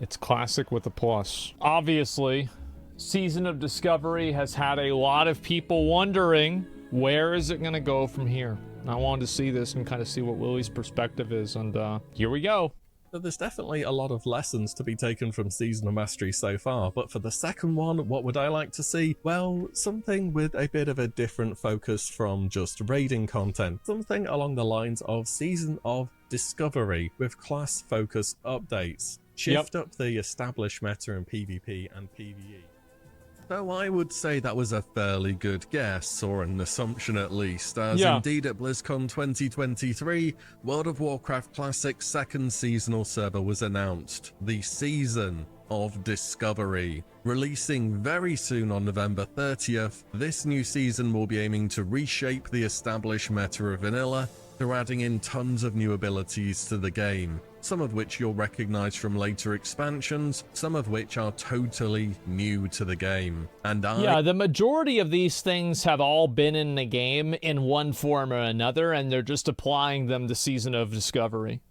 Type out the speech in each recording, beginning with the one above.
It's classic with a plus. Obviously, Season of Discovery has had a lot of people wondering, where is it going to go from here? I wanted to see this and kind of see what Willie's perspective is, and here we go. So there's definitely a lot of lessons to be taken from Season of Mastery so far, but for the second one, what would I like to see? Well, something with a bit of a different focus from just raiding content. Something along the lines of Season of Discovery with class-focused updates. Shift up the established meta in PvP and PvE. So I would say that was a fairly good guess, or an assumption at least, as indeed at BlizzCon 2023, World of Warcraft Classic second seasonal server was announced, the Season of Discovery. Releasing very soon on November 30th, this new season will be aiming to reshape the established meta of vanilla through adding in tons of new abilities to the game, some of which you'll recognize from later expansions, some of which are totally new to the game. And yeah, the majority of these things have all been in the game in one form or another, and they're just applying them to Season of Discovery.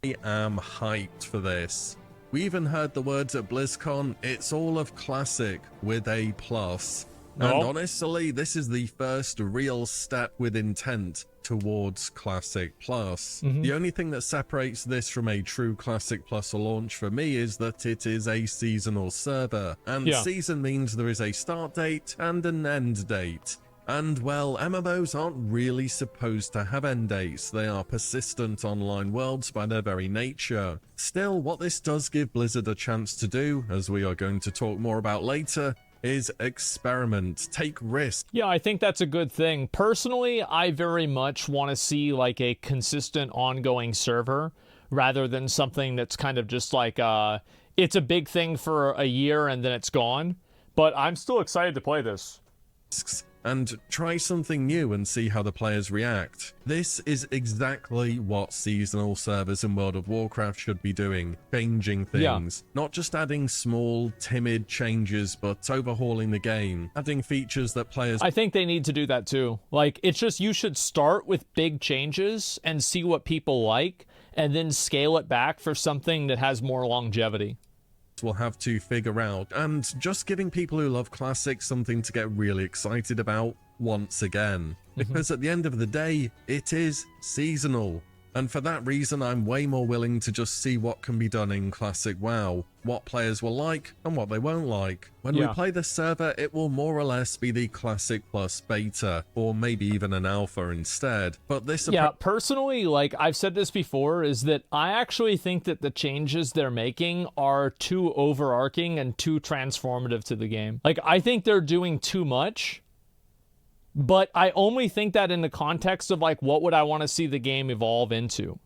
I am hyped for this. We even heard the words at BlizzCon, it's all of Classic with a plus. And honestly, this is the first real step with intent towards Classic Plus. The only thing that separates this from a true Classic Plus launch for me is that it is a seasonal server, and season means there is a start date and an end date. And well, MMOs aren't really supposed to have end dates. They are persistent online worlds by their very nature. Still, what this does give Blizzard a chance to do, as we are going to talk more about later, is experiment, take risk. Yeah, I think that's a good thing. Personally, I very much want to see like a consistent ongoing server rather than something that's kind of just like it's a big thing for a year and then it's gone. But I'm still excited to play this. And try something new and see how the players react. This is exactly what seasonal servers in World of Warcraft should be doing, changing things. Not just adding small, timid changes, but overhauling the game, adding features that players... I think they need to do that too. Like, it's just, you should start with big changes and see what people like, and then scale it back for something that has more longevity. Will have to figure out, and just giving people who love classics something to get really excited about once again, because at the end of the day it is seasonal, and for that reason I'm way more willing to just see what can be done in classic WoW, what players will like and what they won't like. When we play the server, it will more or less be the classic plus beta, or maybe even an alpha instead. But this personally, like I've said this before, is that I actually think that the changes they're making are too overarching and too transformative to the game. Like, I think they're doing too much, but I only think that in the context of like, what would I want to see the game evolve into?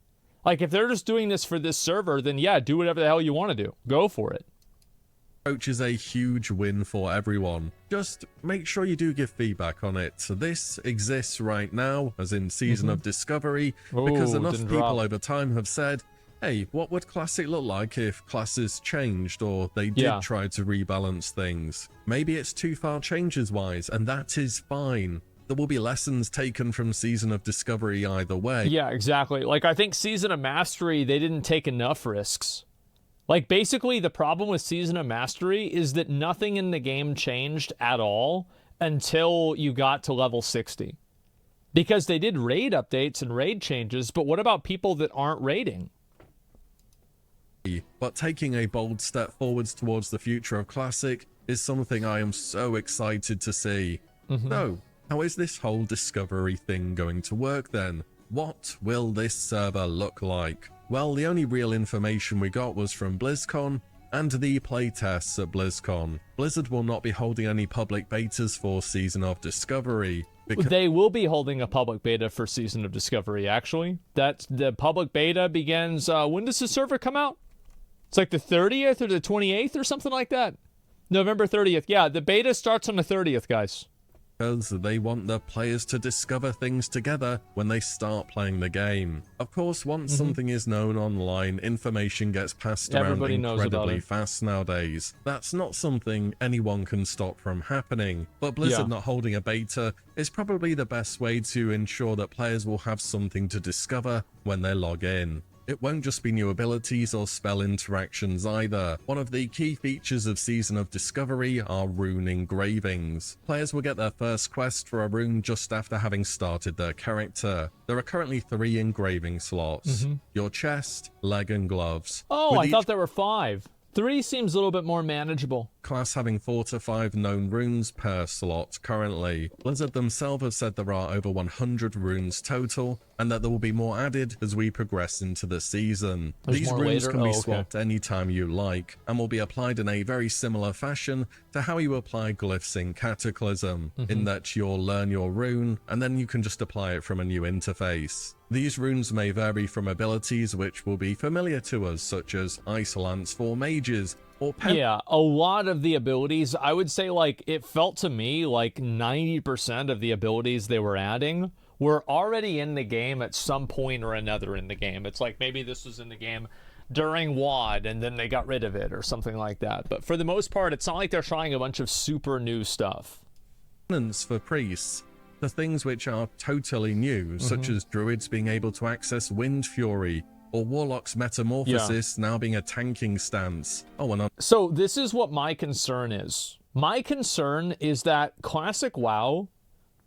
Like, if they're just doing this for this server, then yeah, do whatever the hell you want to do. Go for it. Approach is a huge win for everyone. Just make sure you do give feedback on it. So this exists right now, as in Season of Discovery, because enough people over time have said, hey, what would Classic look like if classes changed, or they did try to rebalance things? Maybe it's too far changes-wise, and that is fine. There will be lessons taken from Season of Discovery either way. Yeah, exactly. Like, I think Season of Mastery, they didn't take enough risks. Like, basically, the problem with Season of Mastery is that nothing in the game changed at all until you got to level 60. Because they did raid updates and raid changes, but what about people that aren't raiding? But taking a bold step forwards towards the future of Classic is something I am so excited to see. So, how is this whole Discovery thing going to work then? What will this server look like? Well, the only real information we got was from BlizzCon and the playtests at BlizzCon. Blizzard will not be holding any public betas for Season of Discovery. They will be holding a public beta for Season of Discovery, actually. The public beta begins, when does the server come out? It's like the 30th or the 28th or something like that. November 30th. Yeah, the beta starts on the 30th, guys. Because they want the players to discover things together when they start playing the game. Of course, once something is known online, information gets passed around incredibly fast nowadays. That's not something anyone can stop from happening, but Blizzard not holding a beta is probably the best way to ensure that players will have something to discover when they log in. It won't just be new abilities or spell interactions either. One of the key features of Season of Discovery are rune engravings. Players will get their first quest for a rune just after having started their character. There are currently 3 engraving slots: your chest, leg, and gloves. Oh, With I each thought there were 5. 3 seems a little bit more manageable. class having 4 to 5 known runes per slot currently. Blizzard themselves have said there are over 100 runes total, and that there will be more added as we progress into the season. There's These more runes later? can be Oh, okay. swapped anytime you like, and will be applied in a very similar fashion to how you apply glyphs in Cataclysm, in that you'll learn your rune, and then you can just apply it from a new interface. These runes may vary from abilities which will be familiar to us, such as Ice Lance for mages, or Yeah, a lot of the abilities, I would say, like, it felt to me like 90% of the abilities they were adding were already in the game at some point or another in the game. It's like maybe this was in the game during WoD and then they got rid of it or something like that. But for the most part, it's not like they're trying a bunch of super new stuff. for priests. The things which are totally new, such as druids being able to access Wind Fury, or Warlock's Metamorphosis now being a tanking stance. Oh, and So this is what my concern is. My concern is that Classic WoW,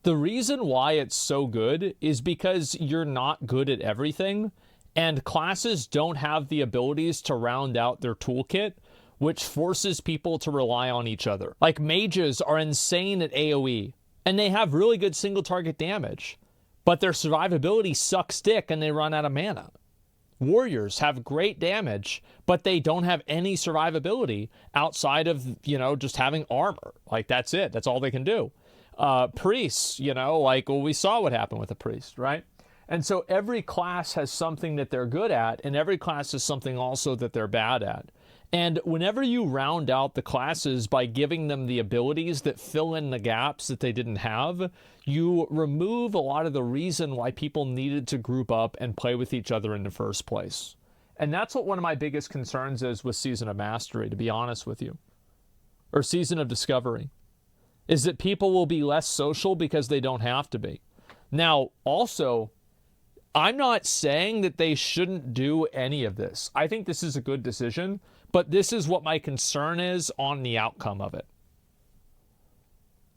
the reason why it's so good is because you're not good at everything, and classes don't have the abilities to round out their toolkit, which forces people to rely on each other. Like, mages are insane at AoE, and they have really good single target damage, but their survivability sucks dick and they run out of mana. Warriors have great damage, but they don't have any survivability outside of, just having armor. Like, that's it. That's all they can do. Priests, we saw what happened with a priest, right? And so every class has something that they're good at, and every class has something also that they're bad at. And whenever you round out the classes by giving them the abilities that fill in the gaps that they didn't have, you remove a lot of the reason why people needed to group up and play with each other in the first place. And that's what one of my biggest concerns is with Season of Mastery, to be honest with you. Or Season of Discovery. Is that people will be less social because they don't have to be. Now, also, I'm not saying that they shouldn't do any of this. I think this is a good decision, but this is what my concern is on the outcome of it.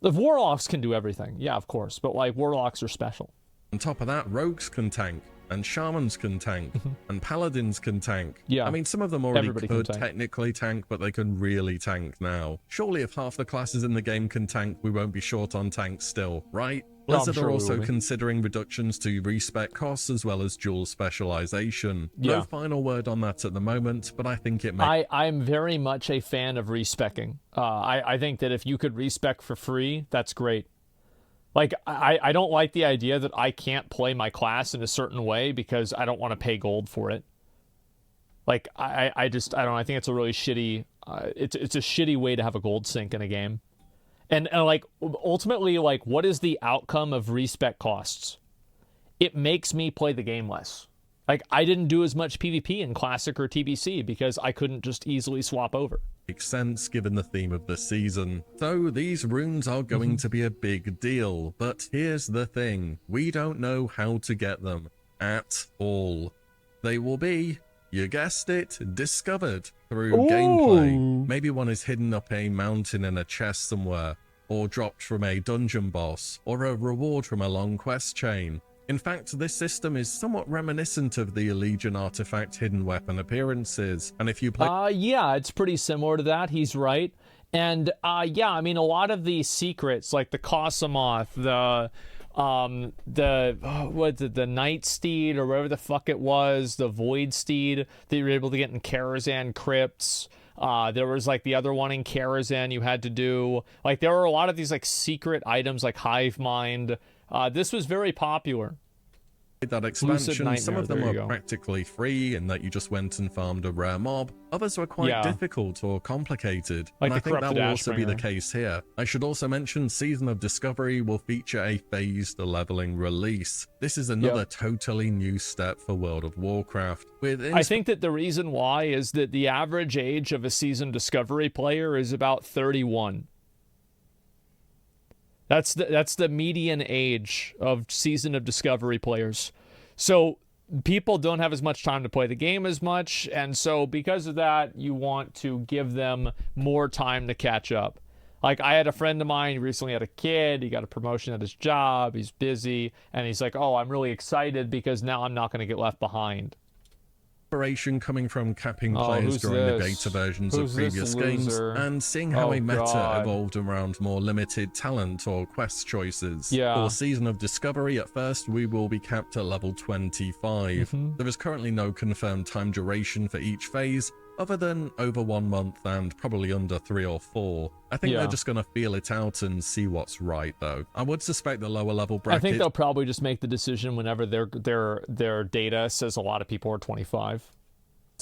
If Warlocks can do everything, yeah, of course, but Warlocks are special. on top of that, rogues can tank, and shamans can tank, and paladins can tank. Yeah, I mean, some of them already everybody can could tank. technically tank, but they can really tank now. Surely if half the classes in the game can tank, we won't be short on tanks still, right? No, I'm Blizzard sure are we also will be. considering reductions to respec costs as well as dual specialization. Yeah. No final word on that at the moment, but I think it may. I'm very much a fan of respecking. I think that if you could respec for free, that's great. I don't like the idea that I can't play my class in a certain way because I don't want to pay gold for it. I don't know. I think it's a really shitty, it's a shitty way to have a gold sink in a game. And ultimately, what is the outcome of respec costs? It makes me play the game less. I didn't do as much PvP in Classic or TBC because I couldn't just easily swap over. Makes sense given the theme of the season. So these runes are going to be a big deal, but here's the thing, we don't know how to get them at all. They will be, you guessed it, discovered through gameplay. Maybe one is hidden up a mountain in a chest somewhere, or dropped from a dungeon boss, or a reward from a long quest chain. In fact, this system is somewhat reminiscent of the Legion artifact hidden weapon appearances, and if you play Yeah, it's pretty similar to that. He's right. And yeah, I mean, a lot of these secrets, like the Cosmoth, the Night Steed or whatever the fuck it was, the Void Steed that you were able to get in Karazhan crypts. There was the other one in Karazhan you had to do. There were a lot of these secret items like Hive Mind. This was very popular. that expansion, Nightmare, some of them there you are go. practically free in that you just went and farmed a rare mob. Others were quite Yeah. difficult or complicated, Like and the I think that Corrupted will also be the Ashbringer. case here. I should also mention Season of Discovery will feature a phased leveling release. This is another totally new step for World of Warcraft. I think that the reason why is that the average age of a seasoned Discovery player is about 31. That's the median age of Season of Discovery players. So people don't have as much time to play the game as much, and so because of that, you want to give them more time to catch up. Like, I had a friend of mine, he recently had a kid, he got a promotion at his job, he's busy, and he's like, oh, I'm really excited because now I'm not going to get left behind. Inspiration coming from capping players during the beta versions of previous games, and seeing how a meta evolved around more limited talent or quest choices. For Season of Discovery, at first, we will be capped at level 25. There is currently no confirmed time duration for each phase, other than over 1 month and probably under 3 or 4. I think they're just going to feel it out and see what's right, though. I would suspect the lower level bracket... I think they'll probably just make the decision whenever their data says a lot of people are 25.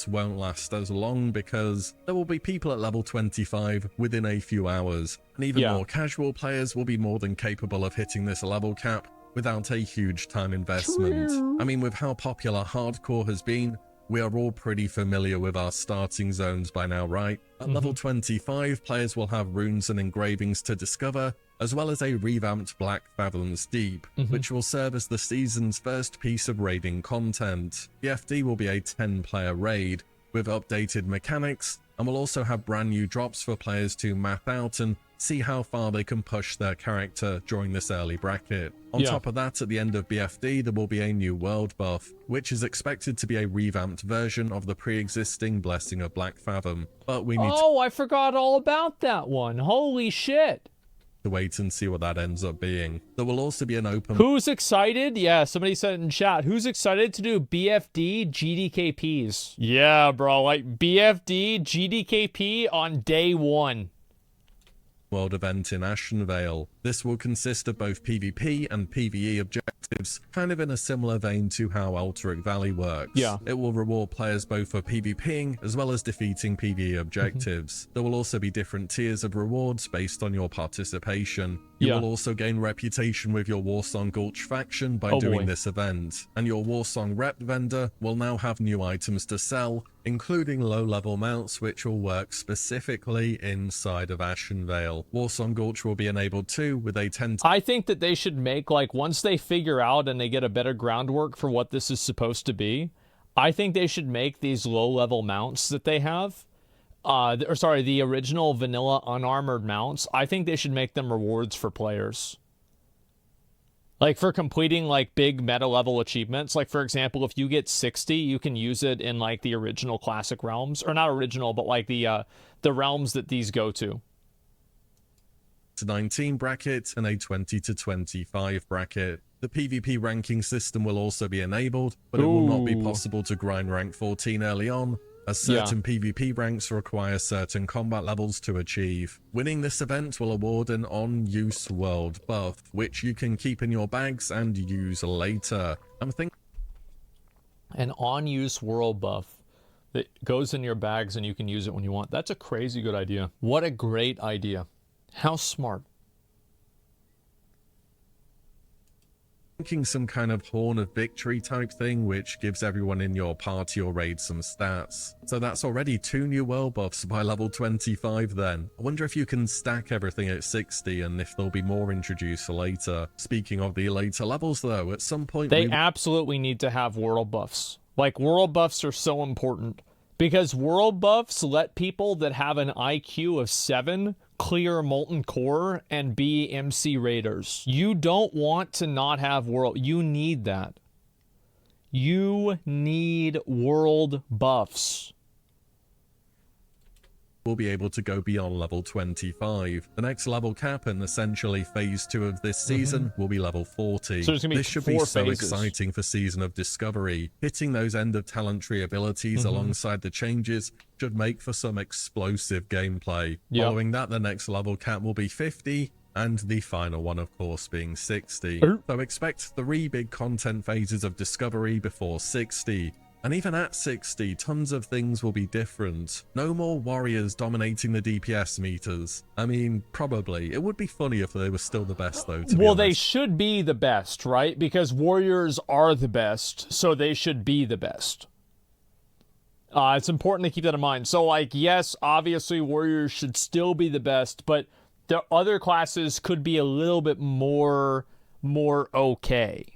Won't last as long because there will be people at level 25 within a few hours, and even more casual players will be more than capable of hitting this level cap without a huge time investment. I mean, with how popular hardcore has been, we are all pretty familiar with our starting zones by now, right? At level 25, players will have runes and engravings to discover, as well as a revamped Black Fathoms Deep, which will serve as the season's first piece of raiding content. The FD will be a 10-player raid, with updated mechanics, and will also have brand new drops for players to map out and see how far they can push their character during this early bracket. On top of that, at the end of BFD, there will be a new world buff, which is expected to be a revamped version of the pre-existing Blessing of Black Fathom. But we need I forgot all about that one. Holy shit. To wait and see what that ends up being. There will also be an open... Who's excited? Yeah, somebody said in chat. Who's excited to do BFD GDKPs? Yeah, bro, like BFD GDKP on day 1. World event in Ashenvale. This will consist of both PvP and PvE objectives, kind of in a similar vein to how Alteric Valley works. It will reward players both for PvPing as well as defeating PvE objectives. There will also be different tiers of rewards based on your participation. You will also gain reputation with your Warsong Gulch faction by doing this event, and your Warsong rep vendor will now have new items to sell, including low-level mounts which will work specifically inside of Ashenvale. Warsong Gulch will be enabled too with a 10... I think that they should make, like, once they figure out and they get a better groundwork for what this is supposed to be, I think they should make these low-level mounts that they have, the original vanilla unarmored mounts, I think they should make them rewards for players. Like, for completing, like, big meta-level achievements. Like, for example, if you get 60, you can use it in, like, the original classic realms. Or not original, but, like, the realms that these go to. 19 bracket and a 20 to 25 bracket. The PvP ranking system will also be enabled, but it will not be possible to grind rank 14 early on, as certain PvP ranks require certain combat levels to achieve. Winning this event will award an on-use world buff, which you can keep in your bags and use later. I'm thinking an on-use world buff that goes in your bags and you can use it when you want. That's a crazy good idea. What a great idea. How smart. Thinking some kind of Horn of Victory type thing, which gives everyone in your party or raid some stats. So that's already 2 new world buffs by level 25 then. I wonder if you can stack everything at 60 and if there'll be more introduced later. Speaking of the later levels though, at some point they absolutely need to have world buffs. Like, world buffs are so important. Because world buffs let people that have an IQ of 7 clear Molten Core and be MC Raiders. You don't want to not have world... You need that. You need world buffs. Will be able to go beyond level 25. The next level cap and essentially phase 2 of this season will be level 40. So this should be so exciting for Season of Discovery. Hitting those end of talent tree abilities alongside the changes should make for some explosive gameplay. Following that, the next level cap will be 50, and the final one, of course, being 60. So expect 3 big content phases of Discovery before 60. And even at 60, tons of things will be different. No more warriors dominating the DPS meters. I mean, probably. It would be funny if they were still the best, though, to be honest. They should be the best, right? Because warriors are the best, so they should be the best. It's important to keep that in mind. So, like, yes, obviously warriors should still be the best, but the other classes could be a little bit more okay.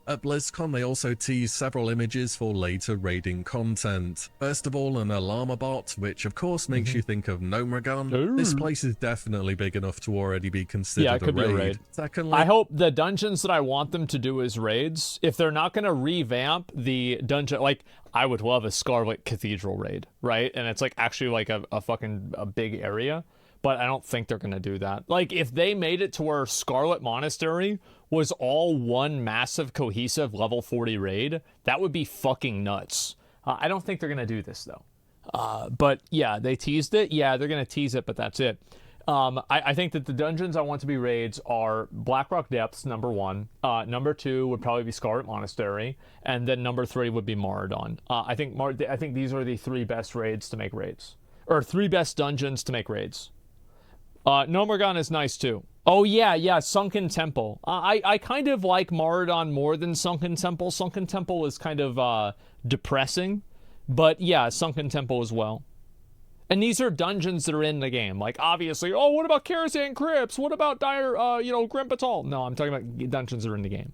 At BlizzCon, they also teased several images for later raiding content. First of all, an Alarma bot, which of course makes you think of Gnomeregan. This place is definitely big enough to already be considered could be a raid. Secondly, I hope the dungeons that I want them to do as raids, if they're not going to revamp the dungeon, like, I would love a Scarlet Cathedral raid, right? And it's like actually like a big area. But I don't think they're going to do that. Like, if they made it to where Scarlet Monastery was all one massive, cohesive level 40 raid, that would be fucking nuts. I don't think they're going to do this, though. But, yeah, they teased it. Yeah, they're going to tease it, but that's it. I think that the dungeons I want to be raids are Blackrock Depths, number 1. Number 2 would probably be Scarlet Monastery. And then number 3 would be Maradon. I think these are the 3 best raids to make raids. Or 3 best dungeons to make raids. Gnomeregan is nice too. Oh yeah, Sunken Temple. I kind of like Maradon more than Sunken Temple. Sunken Temple is kind of depressing, but yeah, Sunken Temple as well. And these are dungeons that are in the game. Like, obviously, oh, what about Karazhan Crypts? What about Grim Batal? No, I'm talking about dungeons that are in the game.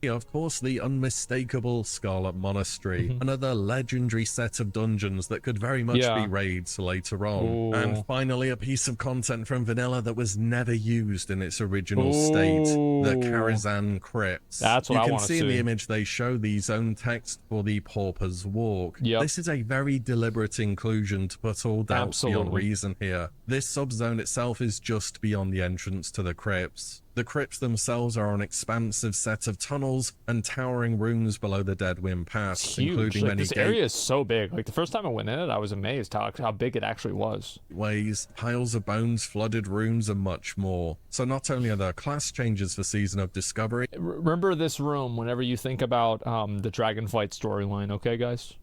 Of course, the unmistakable Scarlet Monastery, another legendary set of dungeons that could very much be raids later on. Ooh. And finally, a piece of content from vanilla that was never used in its original state, the Karazhan Crypts. That's what I want to see. You can see in the image they show the zone text for the Pauper's Walk. Yep. This is a very deliberate inclusion to put all doubt beyond reason here. This subzone itself is just beyond the entrance to the crypts. The crypts themselves are an expansive set of tunnels and towering rooms below the Deadwind Pass, including many this area is so big. Like, the first time I went in it, I was amazed how big it actually was. Ways, piles of bones, flooded rooms, and much more. So not only are there class changes for Season of Discovery... Remember this room whenever you think about the Dragonflight storyline, okay, guys?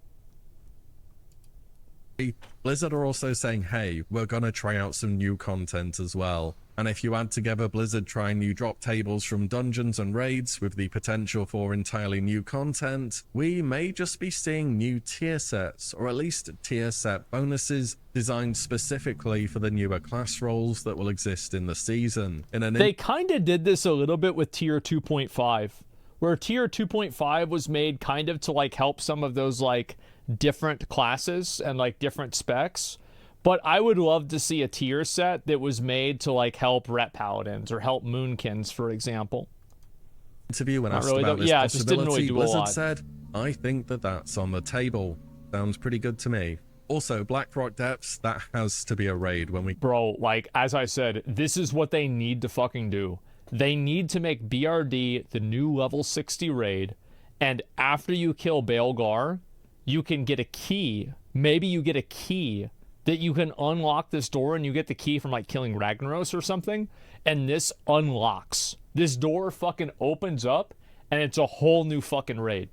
Blizzard are also saying, hey, we're gonna try out some new content as well. And if you add together Blizzard trying new drop tables from dungeons and raids with the potential for entirely new content, we may just be seeing new tier sets, or at least tier set bonuses designed specifically for the newer class roles that will exist in the season. They kind of did this a little bit with Tier 2.5, where Tier 2.5 was made kind of to like help some of those like different classes and like different specs. But I would love to see a tier set that was made to like help Ret Paladins or help Moonkins, for example. Interview when asked about this possibility, Blizzard said, I think that's on the table. Sounds pretty good to me. Also, Blackrock Depths, that has to be a raid when we... Bro, like, as I said, this is what they need to fucking do. They need to make BRD the new level 60 raid, and after you kill Baelgar, you can get a key. Maybe you get a key that you can unlock this door, and you get the key from like killing Ragnaros or something, and this unlocks. This door fucking opens up, and it's a whole new fucking raid.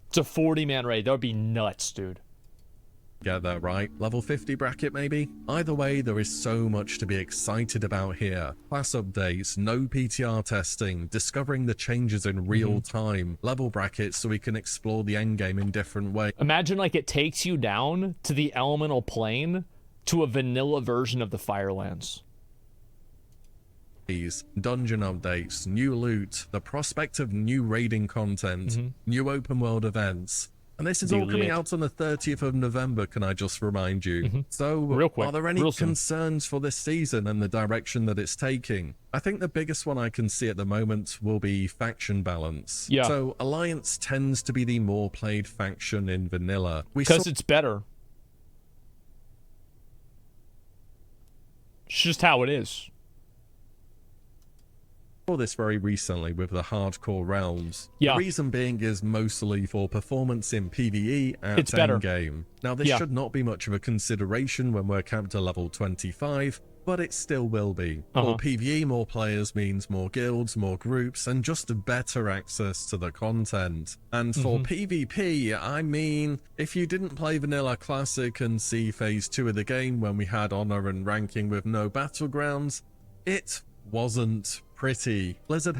It's a 40-man raid. That would be nuts, dude. Get that right. Level 50 bracket, maybe? Either way, there is so much to be excited about here. Class updates, no PTR testing, discovering the changes in real time, level brackets so we can explore the endgame in different ways. Imagine like it takes you down to the elemental plane to a vanilla version of the Firelands. Dungeon updates, new loot, the prospect of new raiding content, new open world events. And this is all coming out on the 30th of November, can I just remind you? So, real quick, are there any concerns for this season and the direction that it's taking? I think the biggest one I can see at the moment will be faction balance. Yeah. So, Alliance tends to be the more played faction in vanilla. Because it's better. It's just how it is. This very recently with the hardcore realms. Yeah. The reason being is mostly for performance in PvE at endgame. Now this should not be much of a consideration when we're capped to level 25, but it still will be. For PvE, more players means more guilds, more groups, and just better access to the content. And for PvP, I mean, if you didn't play Vanilla Classic and see Phase 2 of the game when we had Honor and Ranking with no Battlegrounds, it wasn't pretty. Blizzard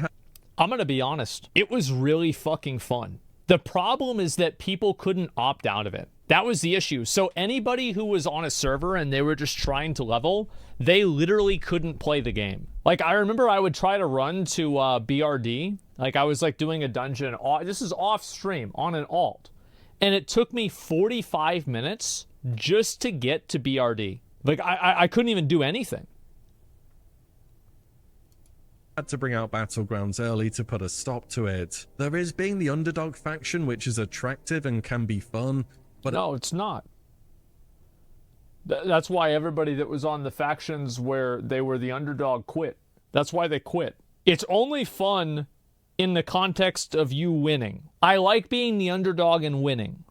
I'm gonna be honest, it was really fucking fun. The problem is that people couldn't opt out of it. That was the issue. So anybody who was on a server and they were just trying to level, they literally couldn't play the game. Like, I remember I would try to run to BRD. Like, I was like doing a dungeon. This is off stream on an alt. And it took me 45 minutes just to get to BRD. Like, I couldn't even do anything. Had to bring out Battlegrounds early to put a stop to it. There is being the underdog faction, which is attractive and can be fun, but no, it's not. That's why everybody that was on the factions where they were the underdog quit. That's why they quit. It's only fun in the context of you winning. I like being the underdog and winning.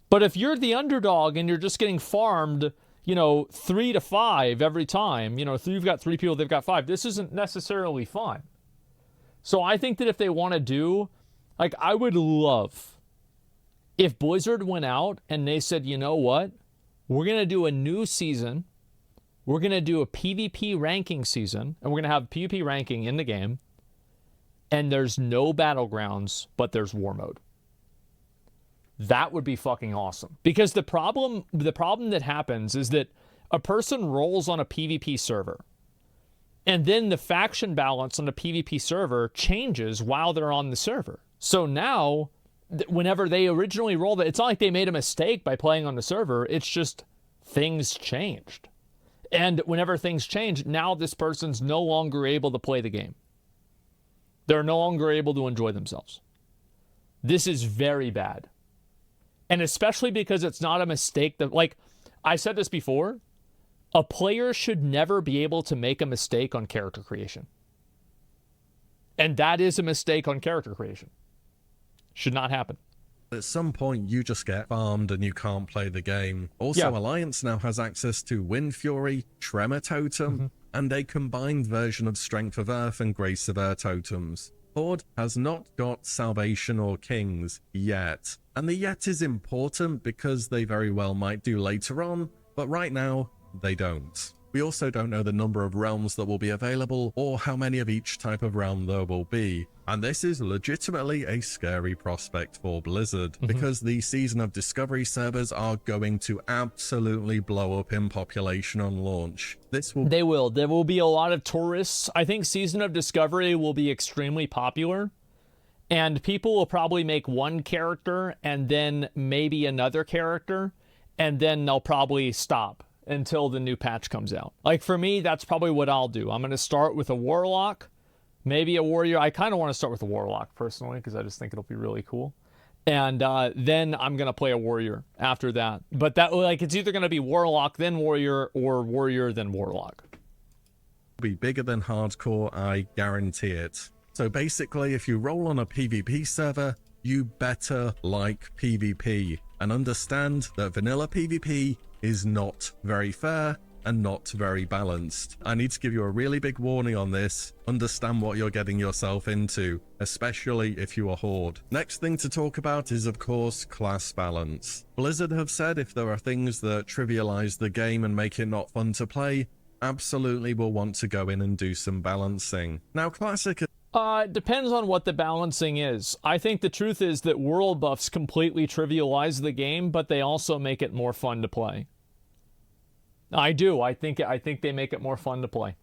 But if you're the underdog and you're just getting farmed, you know, 3 to 5 every time, you know, you've got 3 people, they've got 5, this isn't necessarily fun. So I think that if they want to do, like, I would love if Blizzard went out and they said, you know what, we're going to do a new season, we're going to do a PvP ranking season, and we're going to have PvP ranking in the game, and there's no battlegrounds, but there's war mode. That would be fucking awesome. Because the problem that happens is that a person rolls on a PvP server, and then the faction balance on the PvP server changes while they're on the server. So now, whenever they originally rolled it, it's not like they made a mistake by playing on the server, it's just things changed. And whenever things change, now this person's no longer able to play the game. They're no longer able to enjoy themselves. This is very bad. And especially because it's not a mistake that, like, I said this before, a player should never be able to make a mistake on character creation. And that is a mistake on character creation. Should not happen. At some point, you just get farmed and you can't play the game. Also, Yeah. Alliance now has access to Wind Fury, Tremor Totem, and a combined version of Strength of Earth and Grace of Air totems. Horde has not got Salvation or Kings yet. And the yet is important because they very well might do later on, but right now, they don't. We also don't know the number of realms that will be available or how many of each type of realm there will be. And this is legitimately a scary prospect for Blizzard because the Season of Discovery servers are going to absolutely blow up in population on launch. They will. There will be a lot of tourists. I think Season of Discovery will be extremely popular. And people will probably make one character and then maybe another character. And then they'll probably stop until the new patch comes out. Like, for me, that's probably what I'll do. I'm going to start with a Warlock, maybe a Warrior. I kind of want to start with a Warlock, personally, because I just think it'll be really cool. And then I'm going to play a Warrior after that. But that, like, it's either going to be Warlock, then Warrior, or Warrior, then Warlock. Be bigger than hardcore, I guarantee it. So basically, if you roll on a PvP server, you better like PvP and understand that vanilla PvP is not very fair and not very balanced. I need to give you a really big warning on this. Understand what you're getting yourself into, especially if you are Horde. Next thing to talk about is, of course, class balance. Blizzard have said if there are things that trivialize the game and make it not fun to play, absolutely will want to go in and do some balancing. Now, Classic... It depends on what the balancing is. I think the truth is that world buffs completely trivialize the game, but they also make it more fun to play. I do. I think they make it more fun to play.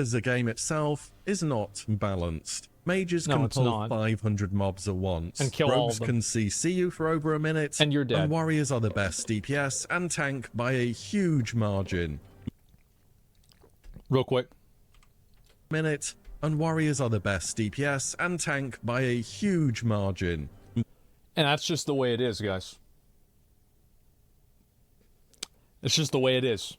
As the game itself is not balanced. Mages can pull 500 mobs at once. And kill all of Rogues them. can CC you for over a minute. And you're dead. And warriors are the best DPS and tank by a huge margin. Real quick. And warriors are the best DPS and tank by a huge margin. And that's just the way it is, guys. It's just the way it is.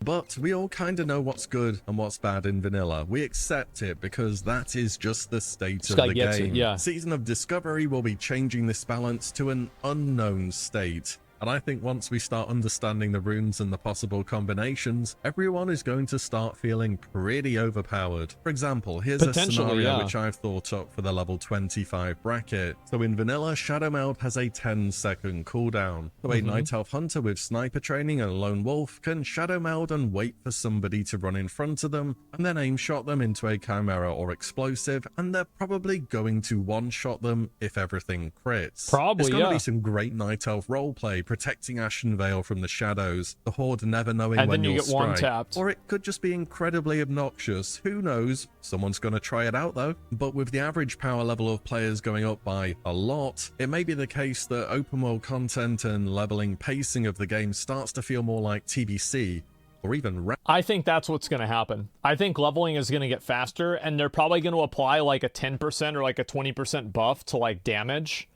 But we all kind of know what's good and what's bad in vanilla. We accept it because that is just the state of the game. Yeah. Season of Discovery will be changing this balance to an unknown state. And I think once we start understanding the runes and the possible combinations, everyone is going to start feeling pretty overpowered. For example, here's a scenario which I've thought up for the level 25 bracket. So in vanilla, Shadow Meld has a 10-second cooldown. So a Night Elf Hunter with sniper training and Lone Wolf can Shadow Meld and wait for somebody to run in front of them, and then aim shot them into a Chimera or Explosive, and they're probably going to one-shot them if everything crits. Probably, There's going to be some great Night Elf roleplay, protecting Ashen Veil from the shadows, the Horde never knowing and when then you you'll get strike. one-tapped. Or it could just be incredibly obnoxious. Who knows? Someone's going to try it out though. But with the average power level of players going up by a lot, it may be the case that open world content and leveling pacing of the game starts to feel more like TBC, or even I think that's what's going to happen. I think leveling is going to get faster, and they're probably going to apply like a 10% or like a 20% buff to like damage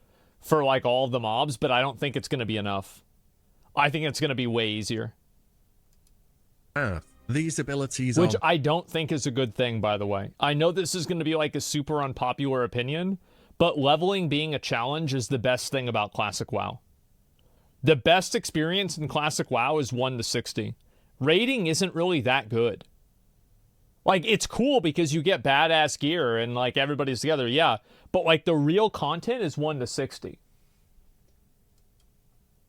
for like all of the mobs, but I don't think it's going to be enough. I think it's going to be way easier. These abilities Which I don't think is a good thing, by the way. I know this is going to be like a super unpopular opinion, but leveling being a challenge is the best thing about Classic WoW. The best experience in Classic WoW is 1 to 60. Raiding isn't really that good. Like, it's cool because you get badass gear and, like, everybody's together, yeah. But, like, the real content is 1 to 60.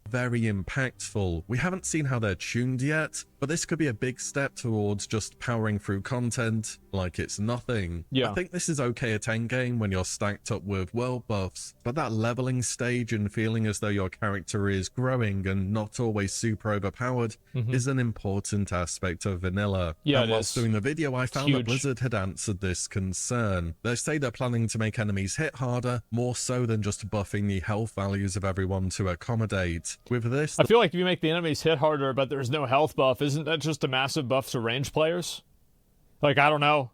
Very impactful. We haven't seen how they're tuned yet, but this could be a big step towards just powering through content like it's nothing. Yeah. I think this is okay at endgame when you're stacked up with world buffs, but that leveling stage and feeling as though your character is growing and not always super overpowered is an important aspect of vanilla. Yeah, and whilst doing the video, I found that Blizzard had answered this concern. They say they're planning to make enemies hit harder, more so than just buffing the health values of everyone to accommodate. With this, I feel like if you make the enemies hit harder, but there's no health buff, isn't that just a massive buff to range players? Like, I don't know.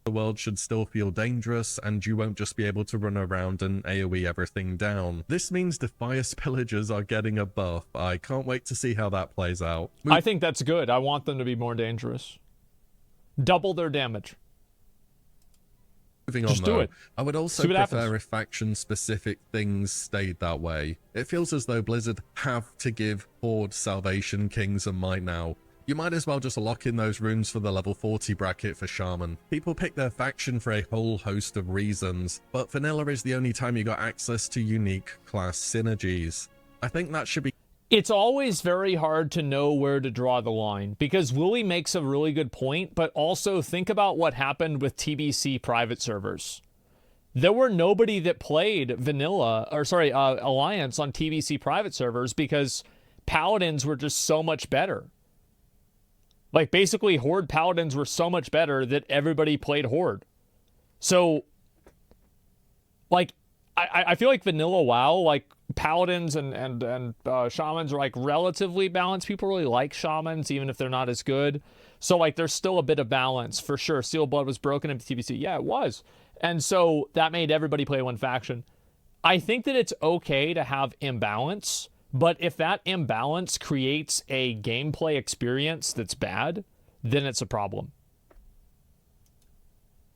The world should still feel dangerous, and you won't just be able to run around and AoE everything down. This means the fire pillagers are getting a buff. I can't wait to see how that plays out. I think that's good. I want them to be more dangerous. Double their damage. Moving on, just do though, it. I would also prefer if faction-specific things stayed that way. It feels as though Blizzard have to give Horde Salvation Kings a might now. You might as well just lock in those runes for the level 40 bracket for Shaman. People pick their faction for a whole host of reasons, but vanilla is the only time you got access to unique class synergies. I think that should be... It's always very hard to know where to draw the line, because Willie makes a really good point, but also think about what happened with TBC private servers. There were nobody that played Alliance on TBC private servers because Paladins were just so much better. Like, basically, Horde Paladins were so much better that everybody played Horde. So, like, I feel like vanilla WoW, like, Paladins and Shamans are, like, relatively balanced. People really like Shamans, even if they're not as good. So, like, there's still a bit of balance, for sure. Steel Blood was broken in TBC. Yeah, it was. And so, that made everybody play one faction. I think that it's okay to have imbalance, but if that imbalance creates a gameplay experience that's bad, then it's a problem.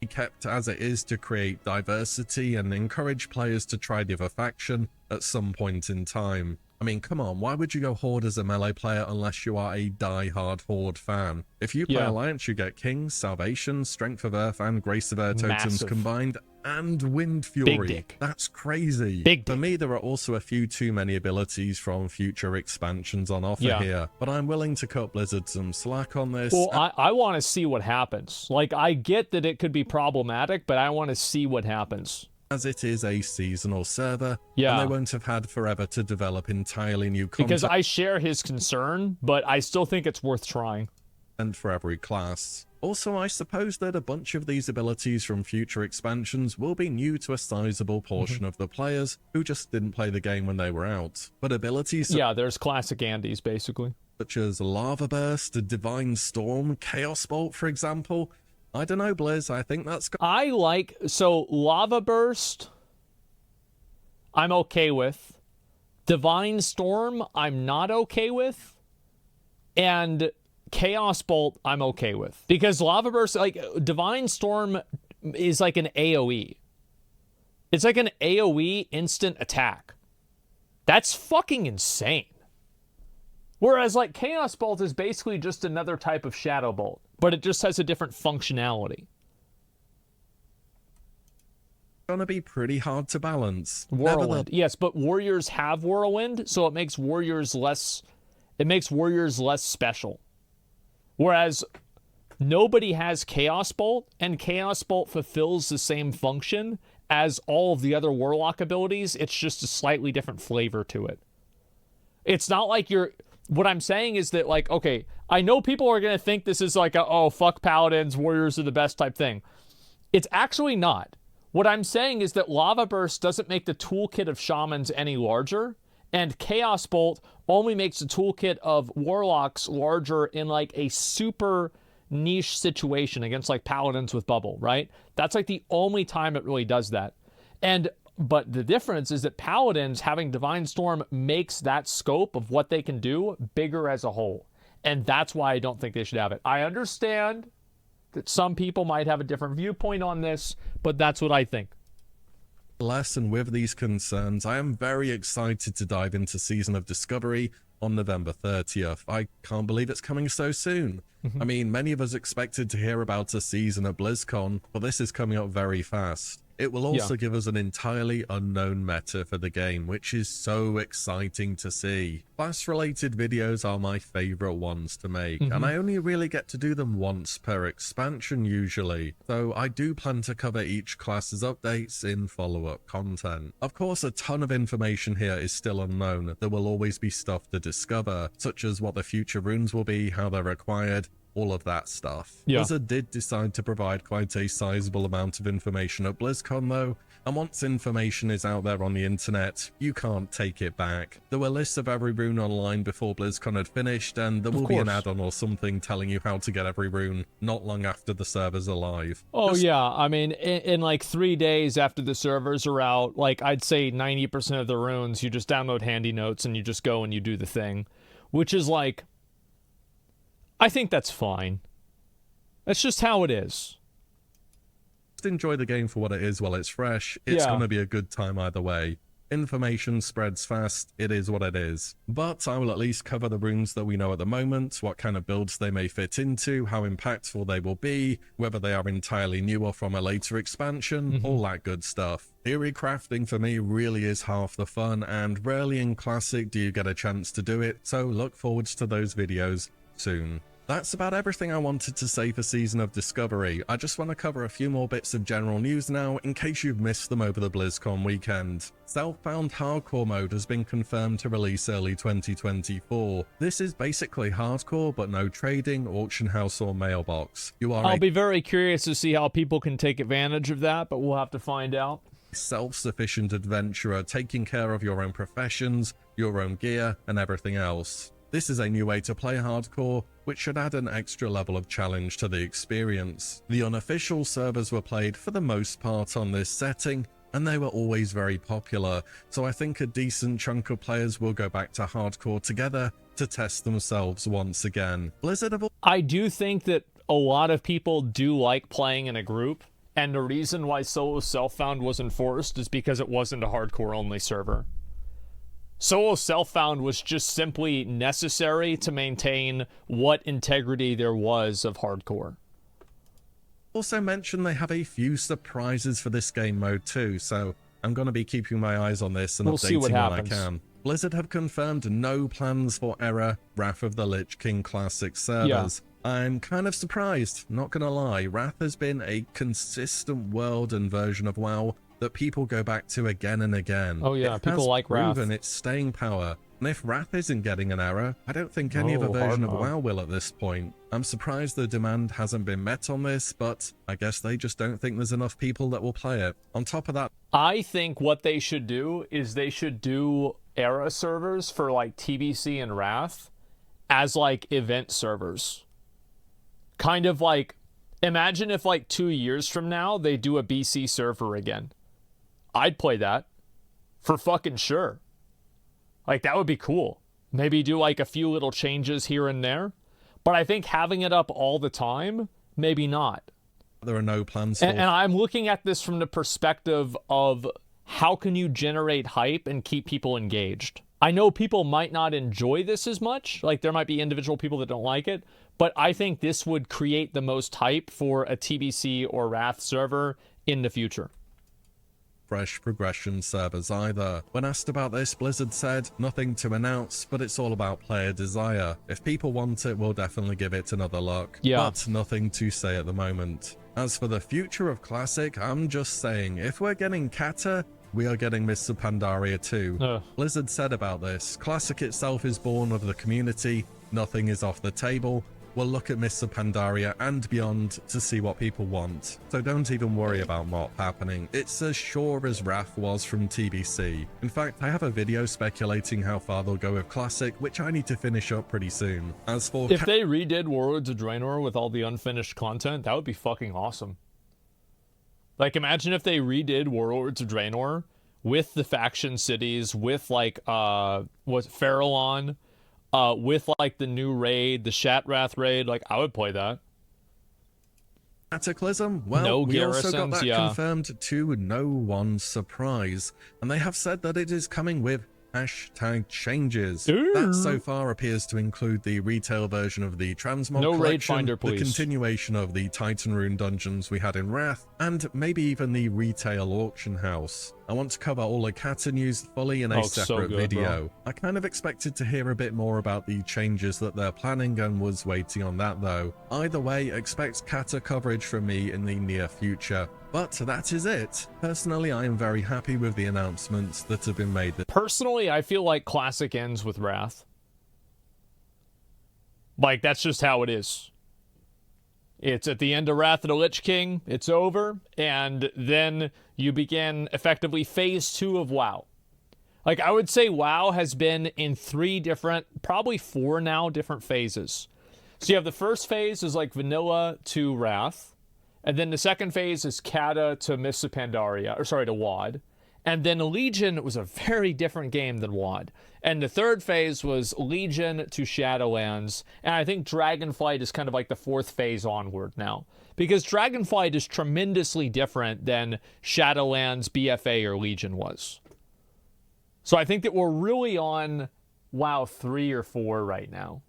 Kept as it is to create diversity and encourage players to try the other faction at some point in time. I mean, come on, why would you go Horde as a melee player unless you are a die-hard Horde fan? If you play Alliance, you get Kings, Salvation, Strength of Earth, and Grace of Air totems combined, and Wind Fury. Big dick. That's crazy. Big dick. For me, there are also a few too many abilities from future expansions on offer here, but I'm willing to cut Blizzard some slack on this. Well, I want to see what happens. Like, I get that it could be problematic, but I want to see what happens. As it is a seasonal server, and they won't have had forever to develop entirely new content. Because I share his concern, but I still think it's worth trying. And for every class. Also, I suppose that a bunch of these abilities from future expansions will be new to a sizable portion of the players who just didn't play the game when they were out. But abilities... Yeah, there's classic Andes, basically. Such as Lava Burst, Divine Storm, Chaos Bolt, for example... I don't know, Blizz. I think that's... So, Lava Burst, I'm okay with. Divine Storm, I'm not okay with. And Chaos Bolt, I'm okay with. Because Lava Burst, like, Divine Storm is like an AoE. It's like an AoE instant attack. That's fucking insane. Whereas, like, Chaos Bolt is basically just another type of Shadow Bolt, but it just has a different functionality. Gonna be pretty hard to balance. Whirlwind, yes, but Warriors have Whirlwind, so it makes Warriors less. It makes Warriors less special. Whereas nobody has Chaos Bolt, and Chaos Bolt fulfills the same function as all of the other Warlock abilities. It's just a slightly different flavor to it. It's not like you're. What I'm saying is that, like, okay, I know people are going to think this is like a, oh, fuck Paladins, Warriors are the best type thing. It's actually not. What I'm saying is that Lava Burst doesn't make the toolkit of Shamans any larger, and Chaos Bolt only makes the toolkit of Warlocks larger in, like, a super niche situation against, like, Paladins with Bubble, right? That's, like, the only time it really does that. But the difference is that Paladins having Divine Storm makes that scope of what they can do bigger as a whole. And that's why I don't think they should have it. I understand that some people might have a different viewpoint on this, but that's what I think. And with these concerns, I am very excited to dive into Season of Discovery on November 30th. I can't believe it's coming so soon. I mean, many of us expected to hear about a season at BlizzCon, but this is coming up very fast. It will also give us an entirely unknown meta for the game, which is so exciting to see. Class-related videos are my favorite ones to make, and I only really get to do them once per expansion usually, so I do plan to cover each class's updates in follow-up content. Of course, a ton of information here is still unknown. There will always be stuff to discover, such as what the future runes will be, how they're acquired, all of that stuff. Blizzard did decide to provide quite a sizable amount of information at BlizzCon though, and once information is out there on the internet, you can't take it back. There were lists of every rune online before BlizzCon had finished, and there will be an add-on or something telling you how to get every rune not long after the servers are live. I mean, in like 3 days after the servers are out, like, I'd say 90% of the runes, you just download handy notes and you just go and you do the thing, which is like, I think that's fine. That's just how it is. Just enjoy the game for what it is while it's fresh. It's going to be a good time either way. Information spreads fast, it is what it is. But I will at least cover the runes that we know at the moment, what kind of builds they may fit into, how impactful they will be, whether they are entirely new or from a later expansion, all that good stuff. Theory crafting for me really is half the fun, and rarely in Classic do you get a chance to do it, so look forward to those videos soon. That's about everything I wanted to say for Season of Discovery. I just want to cover a few more bits of general news now, in case you've missed them over the BlizzCon weekend. Self-Found Hardcore mode has been confirmed to release early 2024. This is basically hardcore, but no trading, auction house, or mailbox. I'll be very curious to see how people can take advantage of that, but we'll have to find out. Self-sufficient adventurer, taking care of your own professions, your own gear, and everything else. This is a new way to play hardcore, which should add an extra level of challenge to the experience. The unofficial servers were played for the most part on this setting, and they were always very popular, so I think a decent chunk of players will go back to hardcore together to test themselves once again. I do think that a lot of people do like playing in a group, and the reason why solo self-found was enforced is because it wasn't a hardcore only server. Solo Self-Found was just simply necessary to maintain what integrity there was of hardcore. Also mentioned they have a few surprises for this game mode too, so I'm going to be keeping my eyes on this and updating when I can. Blizzard have confirmed no plans for Era Wrath of the Lich King Classic servers. I'm kind of surprised, not gonna lie. Wrath has been a consistent world and version of WoW that people go back to again and again. People like Wrath. Proven its staying power. And if Wrath isn't getting an error, I don't think any other version of WoW will at this point. I'm surprised the demand hasn't been met on this, but I guess they just don't think there's enough people that will play it. On top of that, I think what they should do is they should do era servers for like TBC and Wrath as like event servers. Kind of like, imagine if like 2 years from now they do a BC server again. I'd play that for fucking sure. Like, that would be cool. Maybe do like a few little changes here and there. But I think having it up all the time, maybe not. There are no plans for... And I'm looking at this from the perspective of how can you generate hype and keep people engaged? I know people might not enjoy this as much. Like, there might be individual people that don't like it, but I think this would create the most hype for a TBC or Wrath server in the future. Fresh progression servers either. When asked about this, Blizzard said, nothing to announce, but it's all about player desire. If people want it, we'll definitely give it another look. Yeah. But nothing to say at the moment. As for the future of Classic, I'm just saying, if we're getting Kata, we are getting Mists of Pandaria too. Blizzard said about this, Classic itself is born of the community, nothing is off the table. We'll look at Mists of Pandaria and beyond to see what people want. So don't even worry about MOP happening. It's as sure as Wrath was from TBC. In fact, I have a video speculating how far they'll go with Classic, which I need to finish up pretty soon. As for if they redid Warlords of Draenor with all the unfinished content, that would be fucking awesome. Like, imagine if they redid Warlords of Draenor with the faction cities, with like Farallon, with like the new raid, the Shatrath raid. Like, I would play that. Cataclysm? Well, no we also got garrisons, that confirmed to no one's surprise, and they have said that it is coming with hashtag changes. That so far appears to include the retail version of the Transmog No collection, raid finder, the please. continuation of the Titan Rune dungeons we had in Wrath, and maybe even the retail auction house. I want to cover all the Kata news fully in a separate video. I kind of expected to hear a bit more about the changes that they're planning and was waiting on that though. Either way, expect Kata coverage from me in the near future. But that is it. Personally, I am very happy with the announcements that have been made. Personally, I feel like Classic ends with Wrath. Like, that's just how it is. It's at the end of Wrath of the Lich King, it's over, and then you begin effectively phase 2 of WoW. Like, I would say WoW has been in 3 different, probably 4 now, different phases. So you have the first phase is like vanilla to Wrath. And then the second phase is Kata to Mists of Pandaria, or sorry, to WoD. And then Legion was a very different game than WoD. And the third phase was Legion to Shadowlands. And I think Dragonflight is kind of like the 4th phase onward now. Because Dragonflight is tremendously different than Shadowlands, BFA, or Legion was. So I think that we're really on WoW 3 or 4 right now.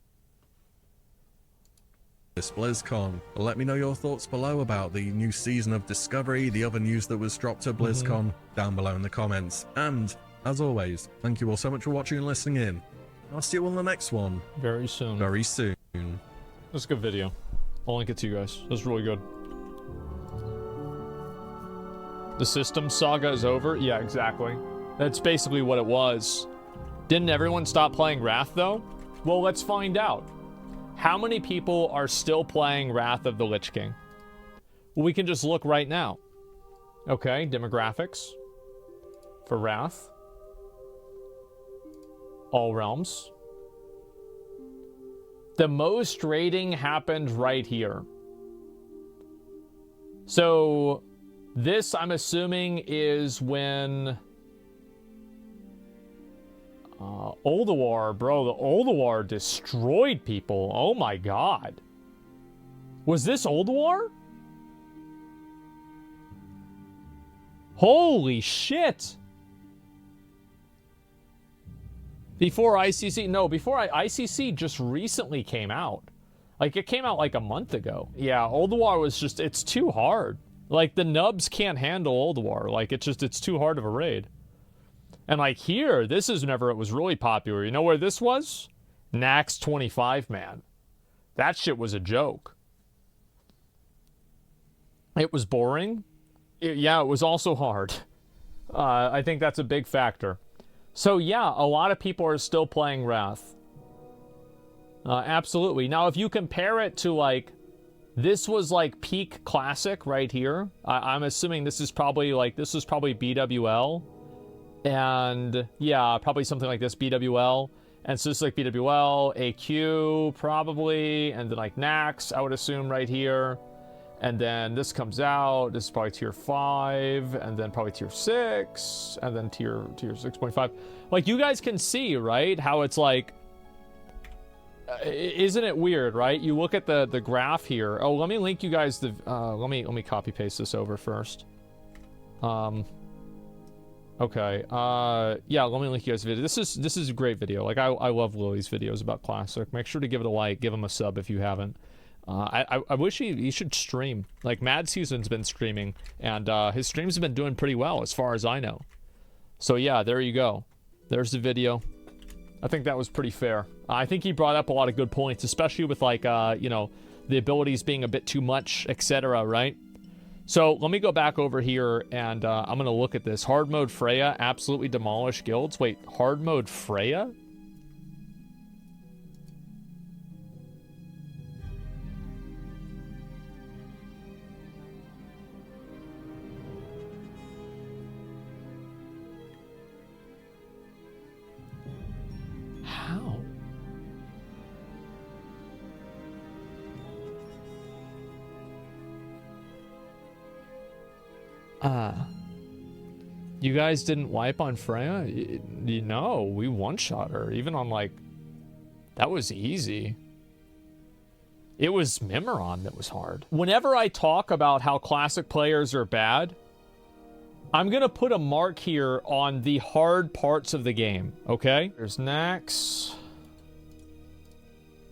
This BlizzCon. Let me know your thoughts below about the new season of Discovery, the other news that was dropped at BlizzCon, down below in the comments. And, as always, thank you all so much for watching and listening in. I'll see you on the next one. Very soon. Very soon. That's a good video. I'll link it to you guys. It was really good. The system saga is over? Yeah, exactly. That's basically what it was. Didn't everyone stop playing Wrath, though? Well, let's find out. How many people are still playing Wrath of the Lich King? Well, we can just look right now. Okay, demographics for Wrath. All realms. The most raiding happened right here. So this, I'm assuming, is when Ulduar, bro, the Ulduar destroyed people. Oh my god. Was this Ulduar? Holy shit. Before ICC, no, before ICC just recently came out. Like, it came out like a month ago. Yeah, Ulduar was just, it's too hard. Like, the nubs can't handle Ulduar. Like, it's too hard of a raid. And like here, this is whenever it was really popular. You know where this was? Nax 25, man. That shit was a joke. It was boring. Yeah, it was also hard. I think that's a big factor. So yeah, a lot of people are still playing Wrath. Absolutely. Now, if you compare it to like, this was like peak Classic right here. I'm assuming this is probably BWL. And yeah, probably something like this, BWL. And so it's like BWL, AQ, probably, and then like Nax, I would assume right here. And then this comes out, this is probably tier 5, and then probably tier 6, and then tier 6.5. Like, you guys can see, right, how it's like, isn't it weird, right? You look at the graph here. Oh, let me link you guys the, let me copy paste this over first. Okay. Yeah, let me link you guys a video. This is a great video. Like, I love Lily's videos about Classic. Make sure to give it a like, give him a sub if you haven't. I wish he should stream. Like, Mad Season's been streaming, and his streams have been doing pretty well as far as I know. So yeah, there you go. There's the video. I think that was pretty fair. I think he brought up a lot of good points, especially with, like, you know, the abilities being a bit too much, etc., right? So let me go back over here, and I'm going to look at this. Hard mode Freya, absolutely demolish guilds. Wait, hard mode Freya? How? You guys didn't wipe on Freya? You know, we one-shot her. Even on, like... That was easy. It was Mimiron that was hard. Whenever I talk about how Classic players are bad, I'm gonna put a mark here on the hard parts of the game, okay? There's Nax.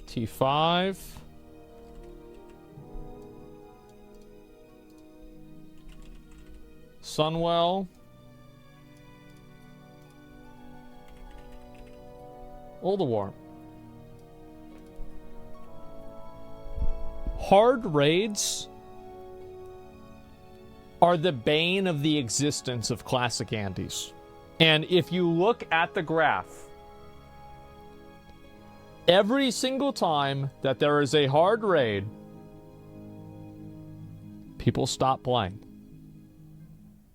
T5. Sunwell. Ulduar. Hard raids are the bane of the existence of Classic Andes. And if you look at the graph, every single time that there is a hard raid, people stop playing.